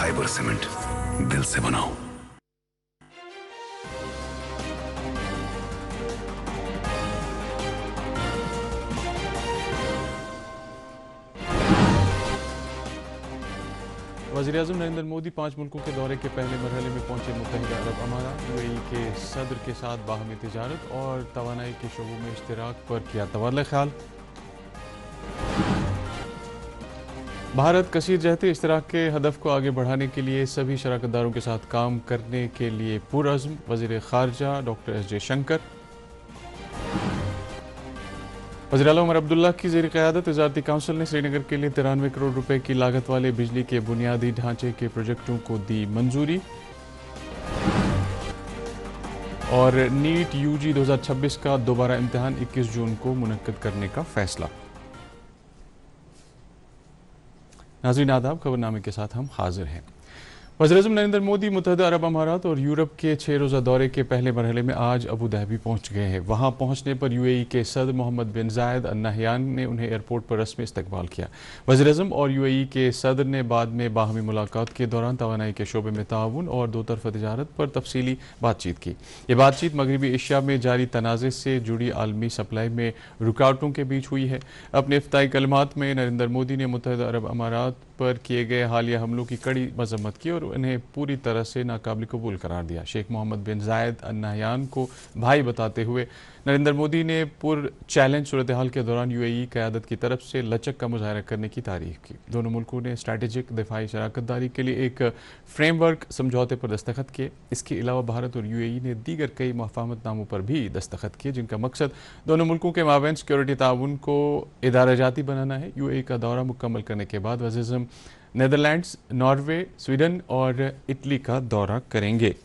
Khyber cement, दिल से बनाओ। वज़ीर-ए-आज़म नरेंद्र मोदी 5 मुल्कों के दौरे के पहले मरहले में पहुंचे मुत्तहिदा अरब अमारात। यूएई के सदर के साथ बाहमी तिजारत और तवानाई के शोबों में इश्तिराक पर किया तबादला ख्याल। भारत कसीर जहती इश्तिराक के हदफ को आगे बढ़ाने के लिए सभी शराकतदारों के साथ काम करने के लिए पुरअज़्म। वज़ीर ख़ारजा डॉक्टर एस जयशंकर। वज़ीर आला उमर अब्दुल्ला की ज़ेर क़यादत वज़ारती काउंसिल ने श्रीनगर के लिए 93 करोड़ रुपए की लागत वाले बिजली के बुनियादी ढांचे के प्रोजेक्टों को दी मंजूरी। और नीट यूजी 2026 का दोबारा इम्तिहान 21 जून को मुनक्किद करने का फैसला। नाज़रीन आदाब, खबरनामे के साथ हम हाजिर हैं। वज़ीर-ए-आज़म नरेंद्र मोदी मुत्तहिदा अरब अमारात और यूरोप के 6 रोज़ा दौरे के पहले मरहले में आज अबू धाबी पहुंच गए हैं। वहां पहुंचने पर यूएई के सदर मोहम्मद बिन जायद अल नहयान ने उन्हें एयरपोर्ट पर रस्मी इस्तकबाल किया। वज़ीर-ए-आज़म और यूएई के सदर ने बाद में बाहमी मुलाकात के दौरान तवानाई के शोबे में ताउन और दो तरफ़ा तिजारत पर तफसीली बातचीत की। ये बातचीत मगरबी एशिया में जारी तनाज़े से जुड़ी आलमी सप्लाई में रुकावटों के बीच हुई है। अपने इफ्ताही कलमात में नरेंद्र मोदी ने मुत्तहिदा अरब अमारात पर किए गए हालिया हमलों की कड़ी मजम्मत की और उन्हें पूरी तरह से नाकाबिल कबूल करार दिया। शेख मोहम्मद बिन जायद अल नहयान को भाई बताते हुए नरेंद्र मोदी ने पुर चैलेंज सूरत हाल के दौरान यूएई क़यादत की तरफ से लचक का मुजाहरा करने की तारीफ की। दोनों मुल्कों ने स्ट्रैटेजिक दिफाई शराकतदारी के लिए एक फ्रेमवर्क समझौते पर दस्तखत किए। इसके अलावा भारत और यूएई ने दीगर कई मुफ़ाहमतनामों पर भी दस्तखत किए, जिनका मकसद दोनों मुल्कों के माबैन सिक्योरिटी ताउन को इदाराजाती बनाना है। यूएई का दौरा मुकम्मल करने के बाद वज़ीर-ए-आज़म नेदरलैंड्स, नॉर्वे, स्वीडन और इटली का दौरा करेंगे।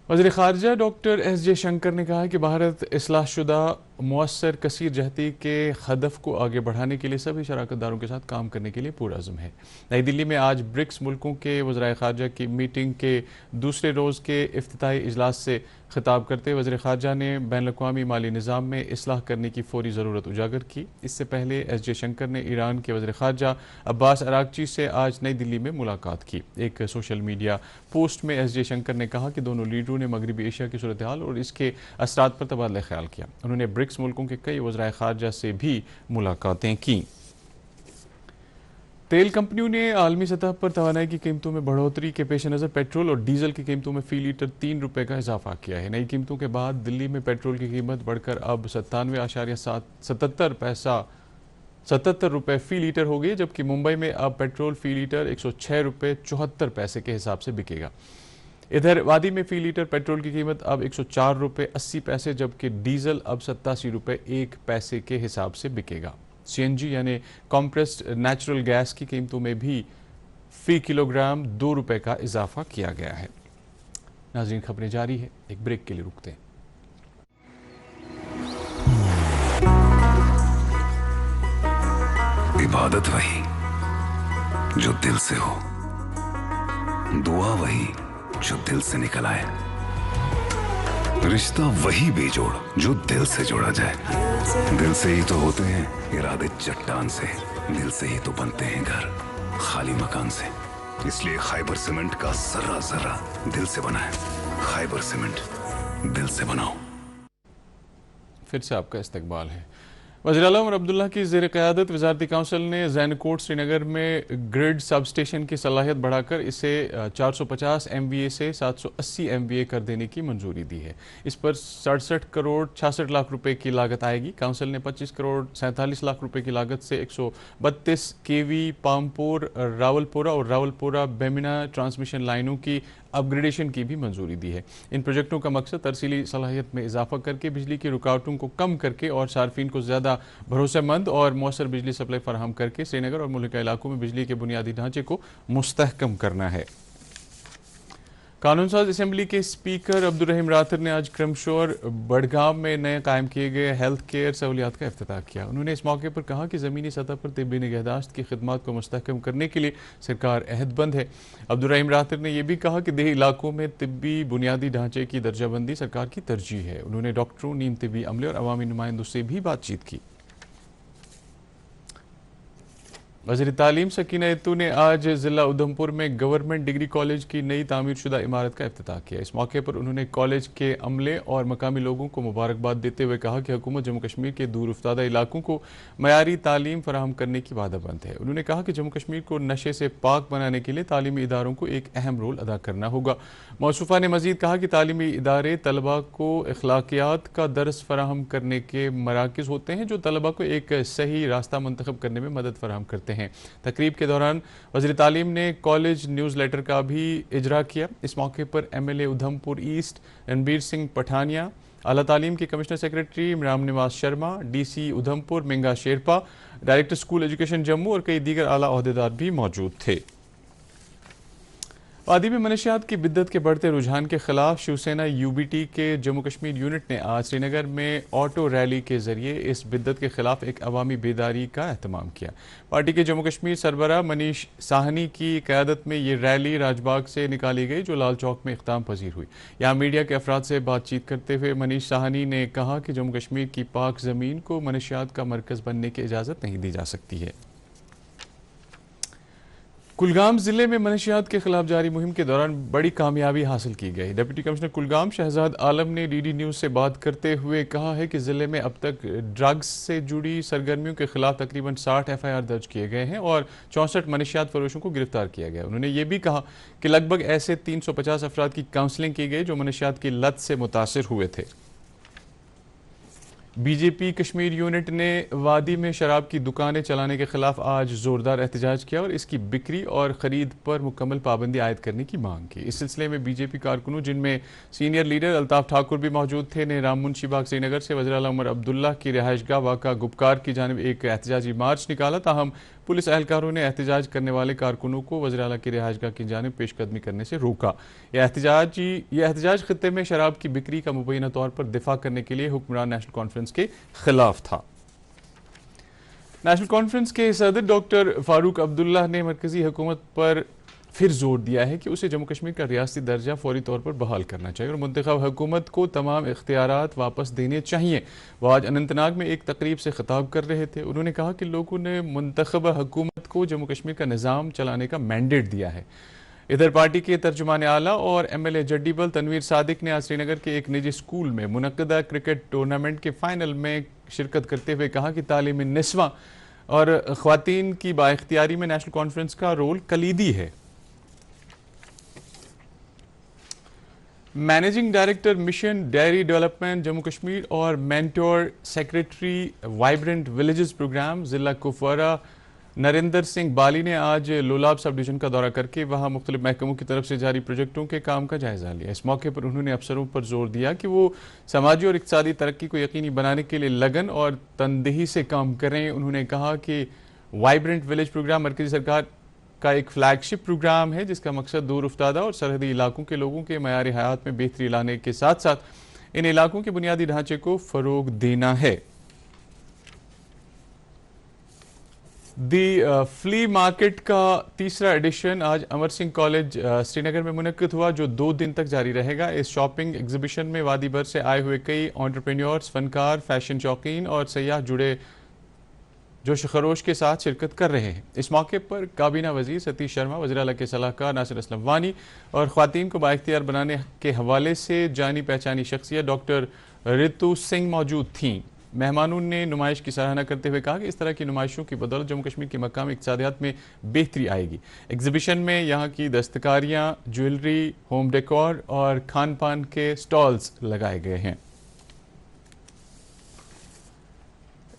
वज़ीर ख़ारजा डॉक्टर एस जयशंकर ने कहा है कि भारत इस्लाहशुदा मुअस्सर कसीर जहती के हदफ को आगे बढ़ाने के लिए सभी शराकतदारों के साथ काम करने के लिए पुरअज़्म है। नई दिल्ली में आज ब्रिक्स मुल्कों के वज़राए ख़ारजा की मीटिंग के दूसरे रोज़ के इफ्तिताही इजलास से खिताब करते हुए वज़ीर ख़ारजा ने बैनुल-अक़वामी माली निज़ाम में इस्लाह करने की फ़ौरी ज़रूरत उजागर की। इससे पहले एस जयशंकर ने ईरान के वज़ीर ख़ारजा अब्बास अराग़ची से आज नई दिल्ली में मुलाकात की। एक सोशल मीडिया पोस्ट में एस जयशंकर ने कहा कि दोनों लीडरों ने मगरबी एशिया की सूरत हाल और इसके असरात पर तबादला ख्याल किया। उन्होंने ब्रिक्स मुल्कों के कई वज़राए ख़ारजा से भी मुलाकातें की। तेल कंपनियों ने आलमी सतह पर तवानाई की कीमतों में बढ़ोतरी के पेश नज़र पेट्रोल और डीजल की कीमतों में फ़ी लीटर 3 रुपये का इजाफा किया है। नई कीमतों के बाद दिल्ली में पेट्रोल की कीमत बढ़कर अब 97.77 रुपये फ़ी लीटर हो गई, जबकि मुंबई में अब पेट्रोल फ़ी लीटर 106 रुपये 74 पैसे के हिसाब से बिकेगा। इधर वादी में फ़ी लीटर पेट्रोल की कीमत अब 104 रुपये 80 पैसे, जबकि डीजल अब 87 रुपये 1 पैसे के हिसाब से बिकेगा। सीएनजी यानी कॉम्प्रेस्ड नेचुरल गैस की कीमतों में भी फ़ी किलोग्राम 2 रुपये का इजाफा किया गया है। नाज़रीन, खबरें जारी है, एक ब्रेक के लिए रुकते हैं। इबादत वही जो दिल से हो, दुआ वही जो दिल से निकल आए, रिश्ता वही बेजोड़ जो दिल से जोड़ा जाए। दिल से ही तो होते हैं इरादे चट्टान से, दिल से ही तो बनते हैं घर खाली मकान से। इसलिए खाइबर सीमेंट का जर्रा जर्रा दिल से बना है। खाइबर सीमेंट, दिल से बनाओ। फिर से आपका इस्तकबाल है। वज़ीर आला उमर अब्दुल्ला की ज़ेर क़यादत वज़ारती काउंसिल ने ज़ैनकोट श्रीनगर में ग्रिड सब स्टेशन की सलाहियत बढ़ाकर इसे 450 MVA से 780 MVA कर देने की मंजूरी दी है। इस पर 67 करोड़ 66 लाख रुपए की लागत आएगी। काउंसिल ने 25 करोड़ 47 लाख रुपए की लागत से 132 KV पामपुर रावलपुरा और रावलपुरा बेमिना ट्रांसमिशन लाइनों की अपग्रेडेशन की भी मंजूरी दी है। इन प्रोजेक्टों का मकसद तरसीली सलाहियत में इजाफा करके बिजली की रुकावटों को कम करके और सार्फिन को ज़्यादा भरोसेमंद और मौसर बिजली सप्लाई फराहम करके श्रीनगर और मुल्क के इलाकों में बिजली के बुनियादी ढांचे को मुस्तहकम करना है। कानून साज असम्बली के स्पीकर अब्दुल रहीम रातर ने आज क्रमशोर बड़गांव में नए कायम किए गए हेल्थ केयर सहूलियात का इफ्तिताह किया। उन्होंने इस मौके पर कहा कि ज़मीनी सतह पर तिब्बी निगहदाश्त की खिदमात को मुस्तहकम करने के लिए सरकार अहदबंद है। अब्दुल रहीम रातर ने यह भी कहा कि देही इलाकों में तिब्बी बुनियादी ढांचे की दर्जाबंदी सरकार की तरजीह है। उन्होंने डॉक्टरों, नीम तिब्बी अमले और अवामी नुमाइंदों से भी बातचीत की। वज़ीर तालीम सकीना इत्तू ने आज ज़िला उधमपुर में गवर्नमेंट डिग्री कॉलेज की नई तामीरशुदा इमारत का इफ्तिताह किया। इस मौके पर उन्होंने कॉलेज के अमले और मकामी लोगों को मुबारकबाद देते हुए कहा कि हुकूमत जम्मू कश्मीर के दूर उफ्तादा इलाकों को मयारी तालीम फराहम करने की वादाबंद है। उन्होंने कहा कि जम्मू कश्मीर को नशे से पाक बनाने के लिए तालीमी इदारों को एक अहम रोल अदा करना होगा। मौसूफा ने मजीद कहा कि तालीमी इदारे तलबा को अखलाकियात का दर्स फराहम करने के मराकज़ होते हैं जो तलबा को एक सही रास्ता मुंतखब करने में मदद फराहम करते हैं। तकरीब के दौरान वज़ीर तालीम ने कॉलेज न्यूज़ लेटर का भी इजरा किया। इस मौके पर MLA उधमपुर ईस्ट रणबीर सिंह पठानिया, आला तालीम के commissioner secretary Ram Niwas Sharma, DC Udhampur Minga Sherpa, director school education Jammu और कई दीगर आला ओहदेदार भी मौजूद थे। वादी में मनशियात की बिद्दत के बढ़ते रुझान के खिलाफ शिवसेना UBT के जम्मू कश्मीर यूनिट ने आज श्रीनगर में ऑटो रैली के जरिए इस बिद्दत के खिलाफ एक अवामी बेदारी का एहतमाम किया। पार्टी के जम्मू कश्मीर सरबराह मनीष साहनी की क़यादत में ये रैली राजबाग से निकाली गई जो लाल चौक में इख्ताम पजीर हुई। यहाँ मीडिया के अफराद से बातचीत करते हुए मनीष साहनी ने कहा कि जम्मू कश्मीर की पाक ज़मीन को मनशियात का मरकज़ बनने की इजाज़त नहीं दी जा सकती है। कुलगाम जिले में मनशियात के खिलाफ जारी मुहिम के दौरान बड़ी कामयाबी हासिल की गई। डिप्टी कमिश्नर कुलगाम शहजाद आलम ने DD न्यूज़ से बात करते हुए कहा है कि जिले में अब तक ड्रग्स से जुड़ी सरगर्मियों के खिलाफ तकरीबन 60 FIR दर्ज किए गए हैं और 64 मनशियात फरोशों को गिरफ्तार किया गया। उन्होंने ये भी कहा कि लगभग ऐसे 350 अफराद की काउंसलिंग की गई जो मनशियात की लत से मुतासिर हुए थे। BJP कश्मीर यूनिट ने वादी में शराब की दुकानें चलाने के खिलाफ आज जोरदार एहतजाज किया और इसकी बिक्री और ख़रीद पर मुकम्मल पाबंदी आयद करने की मांग की। इस सिलसिले में BJP कारकुनों जिनमें सीनियर लीडर अल्ताफ़ ठाकुर भी मौजूद थे ने राम मुंशी बाग श्रीनगर से वज़ीर आला उमर अब्दुल्ला की रिहाइशगाह वाक़ा गुपकार की जानिब एक एहतजाजी मार्च निकाला। ताहम पुलिस एहलकारों ने एहतजाज करने वाले कारकुनों को वज़ीर आला की रिहाइशगाह की जानिब पेशकदमी करने से रोका। यह एहतजाज खित्ते में शराब की बिक्री का मुबैना तौर पर दिफा करने के लिए हुक्मरान नेशनल कॉन्फ्रेंस के खिलाफ था। नेशनल कॉन्फ्रेंस के सदर डॉक्टर फारूक अब्दुल्ला ने मरकजी हुकूमत पर फिर जोर दिया है कि उसे जम्मू कश्मीर का रियासती दर्जा फौरी तौर पर बहाल करना चाहिए और मुंतखब हुकूमत को तमाम इख्तियारात वापस देने चाहिए। वह आज अनंतनाग में एक तकरीब से खिताब कर रहे थे। उन्होंने कहा कि लोगों ने मुंतखब हुकूमत को जम्मू कश्मीर का निज़ाम चलाने का मैंडेट दिया है। इधर पार्टी के तर्जुमान आला और MLA जड्डीबल तनवीर सादिक ने आज श्रीनगर के एक निजी स्कूल में मुनक्कदा क्रिकेट टूर्नामेंट के फाइनल में शिरकत करते हुए कहा कि तालीम निस्वा और ख्वातीन की बाइख्तियारी में नेशनल कॉन्फ्रेंस का रोल कलीदी है। Managing director mission dairy development Jammu Kashmir और mentor secretary vibrant villages programme ज़िला कुपवारा नरेंद्र सिंह बाली ने आज लोलाब सब डिवीजन का दौरा करके वहां मुख्तलिफ महकमों की तरफ से जारी प्रोजेक्टों के काम का जायजा लिया। इस मौके पर उन्होंने अफसरों पर जोर दिया कि वो समाजी और इक़्तिसादी तरक्की को यकीनी बनाने के लिए लगन और तनदेही से काम करें। उन्होंने कहा कि वाइब्रेंट विलेज प्रोग्राम मरकजी सरकार का एक फ्लैगशिप प्रोग्राम है जिसका मकसद दूर उफ्तादा और सरहदी इलाकों के लोगों के मयारी हयात में बेहतरी लाने के साथ साथ इन इलाकों के बुनियादी ढांचे को फ़रोग देना है। दी फ्ली मार्केट का तीसरा एडिशन आज अमर सिंह कॉलेज श्रीनगर में मुनक्किद हुआ जो 2 दिन तक जारी रहेगा। इस शॉपिंग एग्जीबिशन में वादी भर से आए हुए कई एंटरप्रेन्योर्स, फनकार, फैशन शौकीन और सयाह जुड़े जोश खरोश के साथ शिरकत कर रहे हैं। इस मौके पर काबीना वजीर सतीश शर्मा, वज़ीर आला के सलाहकार नासिर असलम वानी और ख्वातीन को बाइख्तियार बनाने के हवाले से जानी पहचानी शख्सियत डॉक्टर रितु सिंह मौजूद थीं। मेहमानों ने नुमाइश की सराहना करते हुए कहा कि इस तरह की नुमाइशों की बदौलत जम्मू कश्मीर की मकामी इक़्तिसादियात में बेहतरी आएगी। एग्जीबिशन में यहाँ की दस्तकारियाँ, ज्वेलरी, होम डेकोर और खान पान के स्टॉल्स लगाए गए हैं।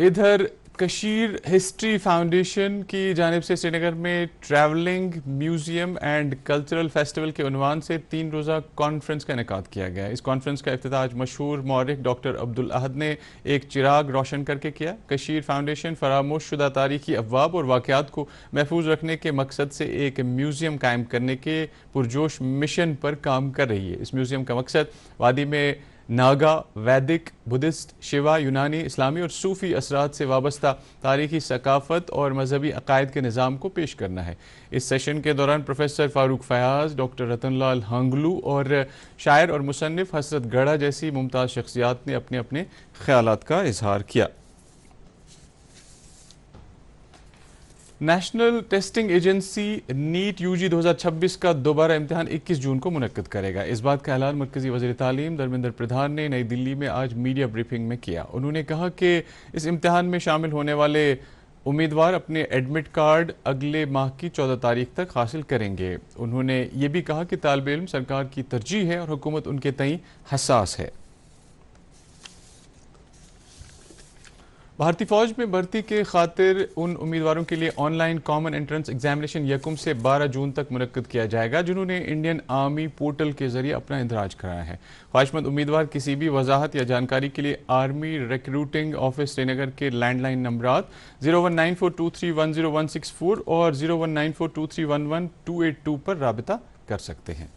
इधर कशीर हिस्ट्री फाउंडेशन की जानिब से श्रीनगर में travelling museum and cultural festival के उन्वान से 3 रोज़ा कॉन्फ्रेंस का इनेकाद किया गया। इस कॉन्फ्रेंस का इफ्तिताह आज मशहूर मौरिख डॉक्टर अब्दुल अहद ने एक चिराग रोशन करके किया। कशीर फाउंडेशन फरामोश शुदा तारीखी अफवाब और वाक़यात को महफूज रखने के मकसद से एक म्यूजियम कायम करने के पुरजोश मिशन पर काम कर रही है। इस म्यूजियम का मकसद वादी में नागा, वैदिक, बुद्धिस्ट, शिवा, यूनानी, इस्लामी और सूफ़ी असरात से वाबस्ता तारीखी सकाफ़त और मजहबी अकायद के निज़ाम को पेश करना है। इस सेशन के दौरान प्रोफेसर फ़ारूक फ़याज़, डॉक्टर रतनलाल हांगलू और शायर और मुसन्निफ़ हसरत गढ़ा जैसी मुमताज़ शख्सियात ने अपने अपने ख्यालात का इजहार किया। National testing agency NEET UG 2026 का दोबारा इम्तिहान 21 जून को मुनक्किद करेगा। इस बात का ऐलान मरकजी वज़ीर तालीम धर्मेंद्र प्रधान ने नई दिल्ली में आज मीडिया ब्रीफिंग में किया। उन्होंने कहा कि इस इम्तिहान में शामिल होने वाले उम्मीदवार अपने एडमिट कार्ड अगले माह की 14 तारीख तक हासिल करेंगे। उन्होंने ये भी कहा कि तालिब इल्म सरकार की तरजीह है और हुकूमत उनके तई हसास है। भारतीय फौज में भर्ती के खातिर उन उम्मीदवारों के लिए ऑनलाइन कॉमन एंट्रेंस एग्जामिनेशन यकम से 12 जून तक मुनक्किद किया जाएगा, जिन्होंने इंडियन आर्मी पोर्टल के जरिए अपना इंदराज कराया है। ख्वाहिशमंद उम्मीदवार किसी भी वजाहत या जानकारी के लिए आर्मी रिक्रूटिंग ऑफिस श्रीनगर के लैंडलाइन नंबरात 0194231016 और 019423118282 पर राबिता कर सकते हैं।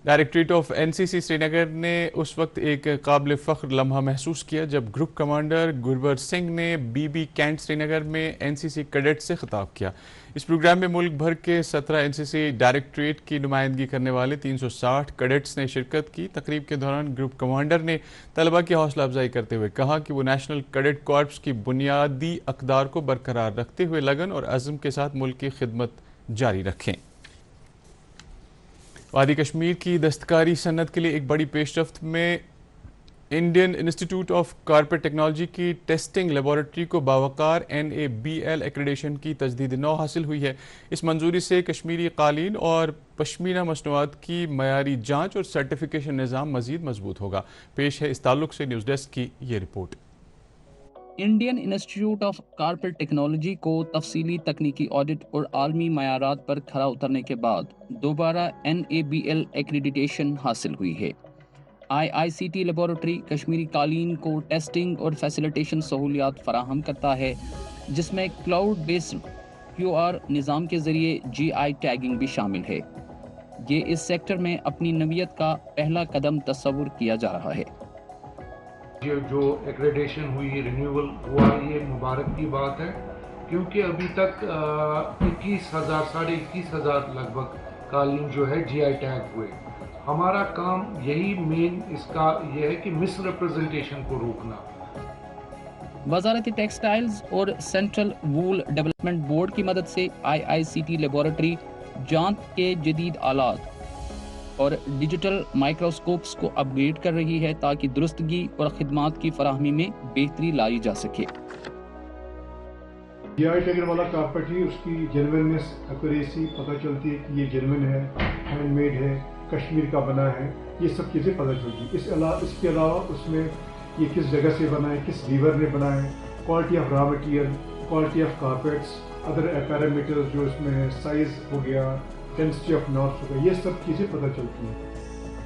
डायरेक्टरेट ऑफ एनसीसी श्रीनगर ने उस वक्त एक काबिल फ़ख्र लम्हा महसूस किया जब ग्रुप कमांडर गुरबर सिंह ने बीबी कैंट श्रीनगर में एनसीसी कैडेट से खिताब किया। इस प्रोग्राम में मुल्क भर के 17 एनसीसी डायरेक्टरेट की नुमाइंदगी करने वाले 360 कैडेट्स ने शिरकत की। तकरीब के दौरान ग्रुप कमांडर ने तलबा की हौसला अफजाई करते हुए कहा कि वो नेशनल कैडेट कॉर्प्स की बुनियादी अक़दार को बरकरार रखते हुए लगन और अज़्म के साथ मुल्क की खिदमत जारी रखें। वादी कश्मीर की दस्तकारी सन्नत के लिए एक बड़ी पेशरफ्त में Indian institute of carpet technology की टेस्टिंग लेबॉरेटरी को बावकार NABL एक्रेडिटेशन की तजदीद नौ हासिल हुई है। इस मंजूरी से कश्मीरी कालीन और पश्मीना मसनूआत की मयारी जांच और सर्टिफिकेशन निज़ाम मजीद मजबूत होगा। पेश है इस ताल्लुक से न्यूज़ डेस्क की ये report. Indian institute of carpet technology को तफसीली तकनीकी ऑडिट और आलमी मयारात पर खरा उतरने के बाद दोबारा NABL एक्रेडिटेशन हासिल हुई है। IICT लेबॉरेटरी कश्मीरी कालीन को टेस्टिंग और फैसिलिटेशन सहूलियात फराहम करता है, जिसमें क्लाउड बेस्ड QR निज़ाम के ज़रिए GI टैगिंग भी शामिल है। ये इस सेक्टर में अपनी नवियत का पहला कदम तस्वुर किया जा रहा है। जो एक्रेडिटेशन हुई, रिन्यूअल हुआ, ये मुबारक की बात है, क्योंकि अभी तक 21,000 लगभग कालीन जो है GI टैग हुए। हमारा काम यही मेन इसका ये है कि मिस रिप्रेजेंटेशन को रोकना। वजारत टेक्सटाइल्स और सेंट्रल वूल डेवलपमेंट बोर्ड की मदद से IICT लेबॉरेटरी जांच के जदीद आलात और डिजिटल माइक्रोस्कोप्स को अपग्रेड कर रही है ताकि दुरुस्तगी और खिदमात की फराहमी में बेहतरी लाई जा सके। GI टैग वाला कारपेट ही उसकी जेन्युइननेस, एक्यूरेसी पता चलती है कि ये जेन्युइन है, हैंडमेड है, कश्मीर का बना है, ये सब चीज़ें पता चलती है। इसके अलावा उसमें ये किस जगह से बना है, किस वीवर ने बना है, quality of raw material, quality of carpets, other parameters जो इसमें है, साइज़ हो गया, डेंसिटी ऑफ नॉट्स हो गया, ये सब चीज़ें पता चलती हैं।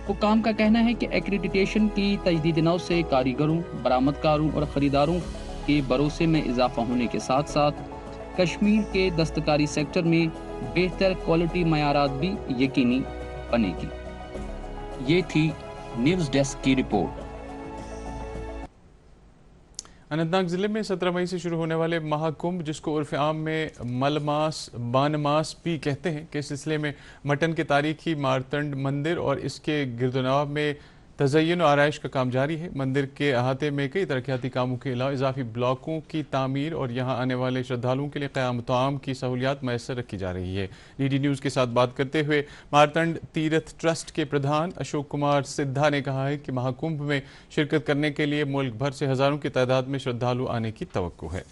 हुक्काम का कहना है कि एक्रेडिटेशन की तजदीद नौ से कारीगरों, बरामदकारों और ख़रीदारों के भरोसे में इजाफा होने के साथ साथ कश्मीर के दस्तकारी सेक्टर में बेहतर क्वालिटी मयारात भी यकीनी बनेगी। ये थी न्यूज़ डेस्क की रिपोर्ट। अनंतनाग जिले में 17 मई से शुरू होने वाले महाकुंभ, जिसको उर्फ आम में मलमास बानमास भी कहते हैं, के सिलसिले में मटन के तारीखी मारतंड मंदिर और इसके गिरदोनवाब में तज़य्युन और आराइश का काम जारी है। मंदिर के अहाते में कई तरक्याती कामों के अलावा इजाफी ब्लॉकों की तामीर और यहाँ आने वाले श्रद्धालुओं के लिए क़याम तआम की सहूलियात मैसर रखी जा रही है। DD न्यूज़ के साथ बात करते हुए मारतंड तीर्थ ट्रस्ट के प्रधान अशोक कुमार सिद्धा ने कहा है कि महाकुंभ में शिरकत करने के लिए मुल्क भर से हज़ारों की तादाद में श्रद्धालु आने की तवक्को है।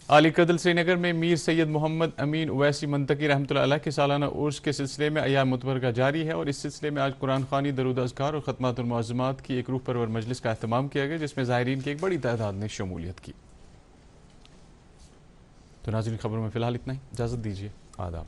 आली कदल श्रीनगर में मीर सैयद मोहम्मद अमीन उवैसी मंतकी रहमतुल्लाह अलैह के सालाना उर्स के सिलसिले में अय्याम मुतबरका जारी है और इस सिलसिले में आज कुरान ख़वानी, दरूद अज़कार और ख़त्मातुल मुअज़्ज़मात की एक रूह परवर मजलिस का अहतमाम किया गया, जिसमें ज़ायरीन की एक बड़ी तादाद ने शमूलियत की। तो नाज़रीन, खबरों में फ़िलहाल इतना ही। इजाज़त दीजिए। आदाब।